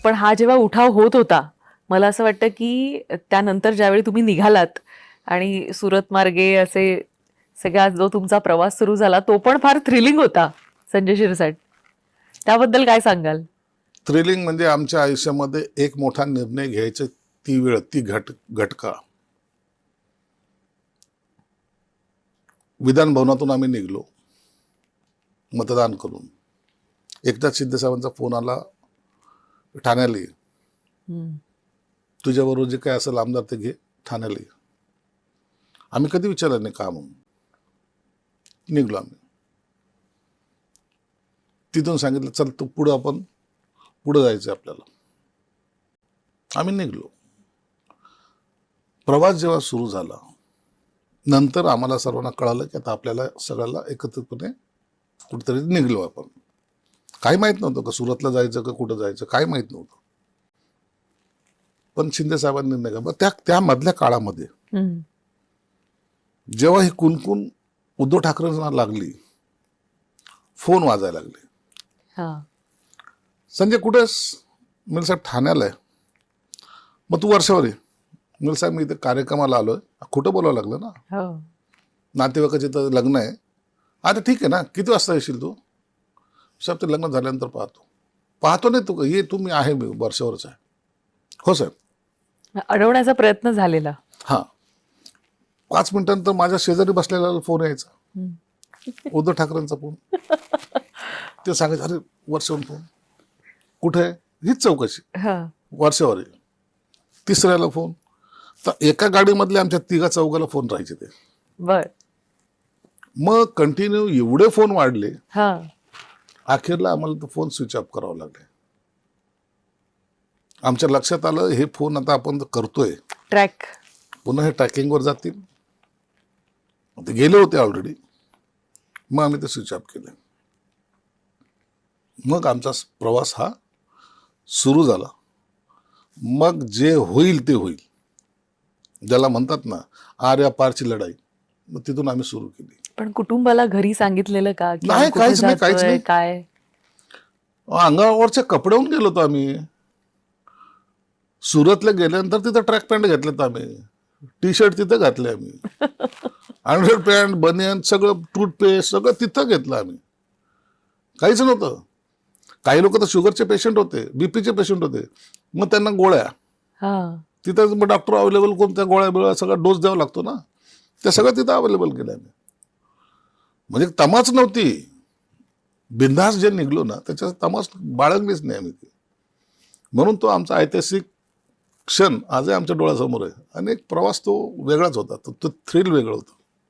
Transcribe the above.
पण हा जेव्हा उठाव होत होता, मला असं वाटतं की त्यानंतर ज्यावेळी तुम्ही निघालात आणि सुरत मार्गे असे सगळा जो तुमचा प्रवास सुरू झाला तो पण फार थ्रिलिंग होता. संजय शिरसाट, त्याबद्दल काय सांगाल? थ्रिलिंग म्हणजे आमच्या आयुष्यामध्ये एक मोठा निर्णय घ्यायचा ती वेळ, ती घटका. विधान भवनातून आम्ही निघलो मतदान करून. एकनाथ शिंदे साहेबांचा फोन आला, ठाण्याला ये, तुझ्याबरोबर जे काय असेल आमदार ते घे, ठाण्याला ये. आम्ही कधी विचारलं नाही का म्हणून. निघलो आम्ही. तिथून सांगितलं चल तू पुढं, आपण पुढं जायचं आपल्याला. आम्ही निघलो. प्रवास जेव्हा सुरू झाला नंतर आम्हाला सर्वांना कळालं की आता आपल्याला सगळ्याला एकत्रितपणे कुठेतरी निघलो आपण. काही माहित नव्हतं का सुरतला जायचं का कुठं जायचं, काही माहित नव्हतं. पण शिंदे साहेबांनी निर्णय घेतला. त्या मधल्या काळामध्ये जेव्हा ही कुणकुण उद्धव ठाकरेंना लागली, फोन वाजायला लागले. संजय कुठेस? मी साहेब ठाण्याला आहे. मग तू वर्षावर ये. मी साहेब मी इथे कार्यक्रमाला आलोय. खोटं बोलावं लागलं ना. नातेवाईकाचे तर लग्न आहे. आता ठीक आहे ना, किती वाजता येशील तू? साहेब ते लग्न झाल्यानंतर पाहतो नाही तू ये, तू मी आहे, मी वर्षावरच आहे. हो साहेब. अडवण्याचा प्रयत्न झालेला. हा, 5 मिनिटांनंतर माझ्या शेजारी बसलेला फोन यायचा, उद्धव ठाकरेंचा फोन. ते सांगायचं अरे वर्षावर फोन कुठे आहे? हीच चौकशी. वर्षावर आहे. तिसऱ्याला फोन. तर एका गाडीमधले आमच्या 3-4 फोन राहायचे ते. बर. मग कंटिन्यू एवढे फोन वाढले, अखेरला आम्हाला तो फोन स्विच ऑफ करावा लागले. आमच्या लक्षात आलं हे फोन आता आपण करतोय ट्रॅक, पुन्हा हे ट्रॅकिंगवर जातील. ते गेले होते ऑलरेडी. मग आम्ही ते स्विच ऑफ केले. मग आमचा प्रवास हा सुरू झाला. मग जे होईल ते होईल, ज्याला म्हणतात ना आर्या पारची लढाई, मग तिथून आम्ही सुरू केली. पण कुटुंबाला घरी सांगितलेलं का? नाही, काहीच नाही. काय अंगावरचे कपडेहून गेलो होतो आम्ही. सुरतला गेल्यानंतर तिथं ट्रॅक पॅन्ट घेतलेत आम्ही, टी शर्ट तिथं घातले आम्ही, अंडर पॅन्ट, बनियन, सगळं टूथपेस्ट सगळं तिथं घेतलं आम्ही. काहीच नव्हतं. काही लोक तर शुगरचे पेशंट होते, बीपीचे पेशंट होते. मग त्यांना गोळ्या तिथं डॉक्टर अवेलेबल, कोणत्या गोळ्या बिळ्या सगळा डोस द्यावा लागतो ना, त्या सगळं तिथं अवेलेबल केलं आम्ही. म्हणजे तमाच नव्हती. बिंदास जे निघलो ना त्याच्या तमास बाळगलीच नाही आम्ही. म्हणून तो आमचा ऐतिहासिक क्षण आजही आमच्या डोळ्यासमोर आहे. आणि एक प्रवास तो वेगळाच होता. तो थ्रिल वेगळं होतं.